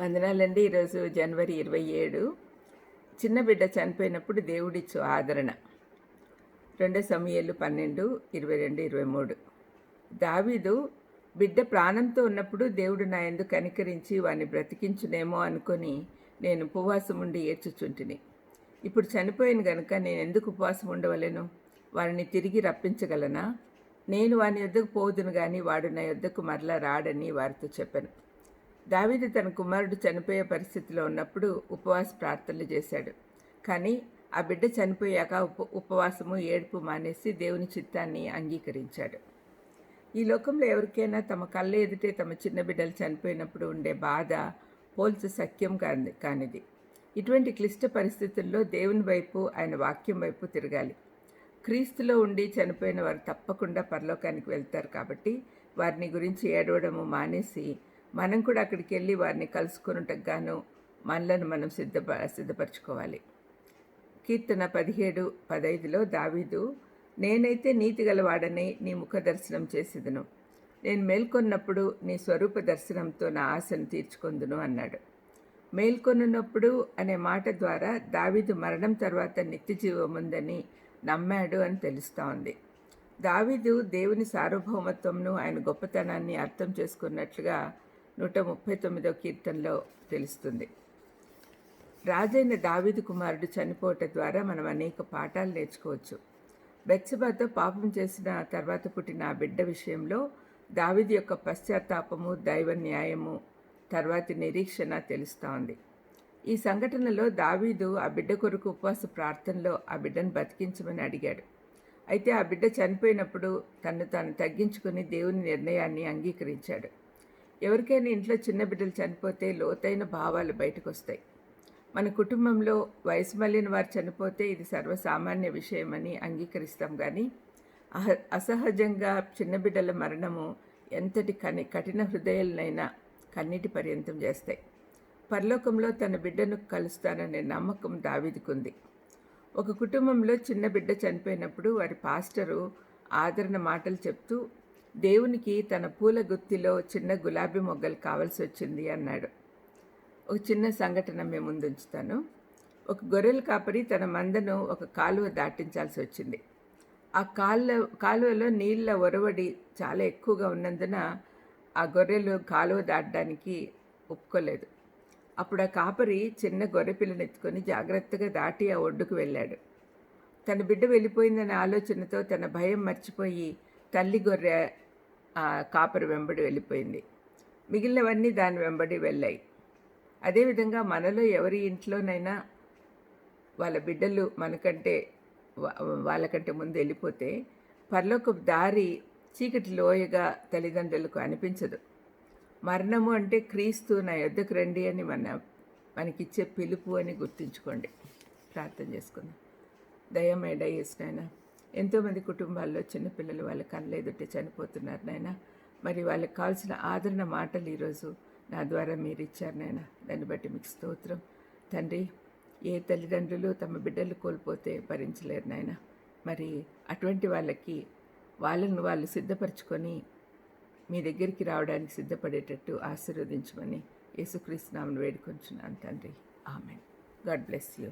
వందనాలండి. ఈరోజు జనవరి 27. చిన్న బిడ్డ చనిపోయినప్పుడు దేవుడిచ్చు ఆదరణ. 2 సమూయేలు 12, 22, 23. దావీదు బిడ్డ ప్రాణంతో ఉన్నప్పుడు దేవుడు నా యందు కనికరించి వారిని బ్రతికించునేమో అనుకొని నేను ఉపవాసం ఉండి ఏడ్చుచుంటిని. ఇప్పుడు చనిపోయాను గనుక నేను ఎందుకు ఉపవాసం ఉండవలెను? వారిని తిరిగి రప్పించగలనా? నేను వాని యొద్దకు పోదును గాని వాడు నా యొద్దకు మరలా రాడని వారితో చెప్పాను. దావీదు తన కుమారుడు చనిపోయే పరిస్థితిలో ఉన్నప్పుడు ఉపవాస ప్రార్థనలు చేశాడు. కానీ ఆ బిడ్డ చనిపోయాక ఉపవాసము ఏడుపు మానేసి దేవుని చిత్తాన్ని అంగీకరించాడు. ఈ లోకంలో ఎవరికైనా తమ కళ్ళ ఎదుటే తమ చిన్న బిడ్డలు చనిపోయినప్పుడు ఉండే బాధ పోల్చు సఖ్యం కానిది. ఇటువంటి క్లిష్ట పరిస్థితుల్లో దేవుని వైపు, ఆయన వాక్యం వైపు తిరగాలి. క్రీస్తులో ఉండి చనిపోయిన వారు తప్పకుండా పరలోకానికి వెళ్తారు. కాబట్టి వారిని గురించి ఏడవడము మానేసి మనం కూడా అక్కడికి వెళ్ళి వారిని కలుసుకున్నట్టుకు గాను మనలను మనం సిద్ధపరచుకోవాలి. కీర్తన 17:15లో దావీదు, నేనైతే నీతి గలవాడని నీ ముఖ దర్శనం చేసేదను, నేను మేల్కొన్నప్పుడు నీ స్వరూప దర్శనంతో నా ఆశను తీర్చుకొందును అన్నాడు. మేల్కొన్నప్పుడు అనే మాట ద్వారా దావీదు మరణం తర్వాత నిత్య జీవముందని నమ్మాడు అని తెలుస్తూ ఉంది. దావీదు దేవుని సార్వభౌమత్వంను, ఆయన గొప్పతనాన్ని అర్థం చేసుకున్నట్లుగా 139వ కీర్తనలో తెలుస్తుంది. రాజైన దావీదు కుమారుడు చనిపోవటం ద్వారా మనం అనేక పాఠాలు నేర్చుకోవచ్చు. బెత్షెబాతో పాపం చేసిన తర్వాత పుట్టిన ఆ బిడ్డ విషయంలో దావీదు యొక్క పశ్చాత్తాపము, దైవ న్యాయము, తర్వాతి నిరీక్షణ తెలుస్తూ ఉంది. ఈ సంఘటనలో దావీదు ఆ బిడ్డ కొరకు ఉపవాస ప్రార్థనలో ఆ బిడ్డను బతికించమని అడిగాడు. అయితే ఆ బిడ్డ చనిపోయినప్పుడు తను తాను తగ్గించుకుని దేవుని నిర్ణయాన్ని అంగీకరించాడు. ఎవరికైనా ఇంట్లో చిన్న బిడ్డలు చనిపోతే లోతైన భావాలు బయటకు వస్తాయి. మన కుటుంబంలో వయసు మళ్ళిన వారు చనిపోతే ఇది సర్వసామాన్య విషయమని అంగీకరిస్తాం. కానీ అసహజంగా చిన్న బిడ్డల మరణము ఎంతటి కఠిన హృదయాలనైనా కన్నీటి పర్యంతం చేస్తాయి. పరలోకంలో తన బిడ్డను కలుస్తాననే నమ్మకం దావీదుకుంది. ఒక కుటుంబంలో చిన్న బిడ్డ చనిపోయినప్పుడు వారి పాస్టరు ఆదరణ మాటలు చెప్తూ, దేవునికి తన పూల గుత్తిలో చిన్న గులాబీ మొగ్గలు కావాల్సి వచ్చింది అన్నాడు. ఒక చిన్న సంఘటన మేము ముందుంచుతాను. ఒక గొర్రెల కాపరి తన మందను ఒక కాలువ దాటించాల్సి వచ్చింది. ఆ కాలువలో నీళ్ళ ఒరవడి చాలా ఎక్కువగా ఉన్నందున ఆ గొర్రెలు కాలువ దాటడానికి ఒప్పుకోలేదు. అప్పుడు ఆ కాపరి చిన్న గొర్రె పిల్లని ఎత్తుకొని జాగ్రత్తగా దాటి ఆ ఒడ్డుకు వెళ్ళాడు. తన బిడ్డ వెళ్ళిపోయిందనే ఆలోచనతో తన భయం మర్చిపోయి తల్లి గొర్రె ఆ కాపరి వెంబడి వెళ్ళిపోయింది. మిగిలినవన్నీ దాని వెంబడి వెళ్ళాయి. అదేవిధంగా మనలో ఎవరి ఇంట్లోనైనా వాళ్ళ బిడ్డలు వాళ్ళకంటే ముందు వెళ్ళిపోతే పరలోకపు దారి చీకటి లోయగా తల్లిదండ్రులకు అనిపించదు. మరణము అంటే క్రీస్తు నా యొద్దకు రండి అని మనకిచ్చే పిలుపు అని గుర్తుంచుకోండి. ప్రార్థన చేసుకుందాం. దయమేడ యేసునాయనా, ఎంతోమంది కుటుంబాల్లో చిన్నపిల్లలు వాళ్ళ కళ్ళ ఎదుటే చనిపోతున్నారు నాయన. మరి వాళ్ళకి కావాల్సిన ఆదరణ మాటలు ఈరోజు నా ద్వారా మీరు ఇచ్చారు నాయన. దాన్ని బట్టి మీకు స్తోత్రం తండ్రి. ఏ తల్లిదండ్రులు తమ బిడ్డలు కోల్పోతే భరించలేరు నాయన. మరి అటువంటి వాళ్ళకి వాళ్ళను వాళ్ళు సిద్ధపరచుకొని మీ దగ్గరికి రావడానికి సిద్ధపడేటట్టు ఆశీర్వదించమని యేసుక్రీస్తు నామమున వేడుకొంచున్నాను తండ్రి. ఆమేన్. God bless you.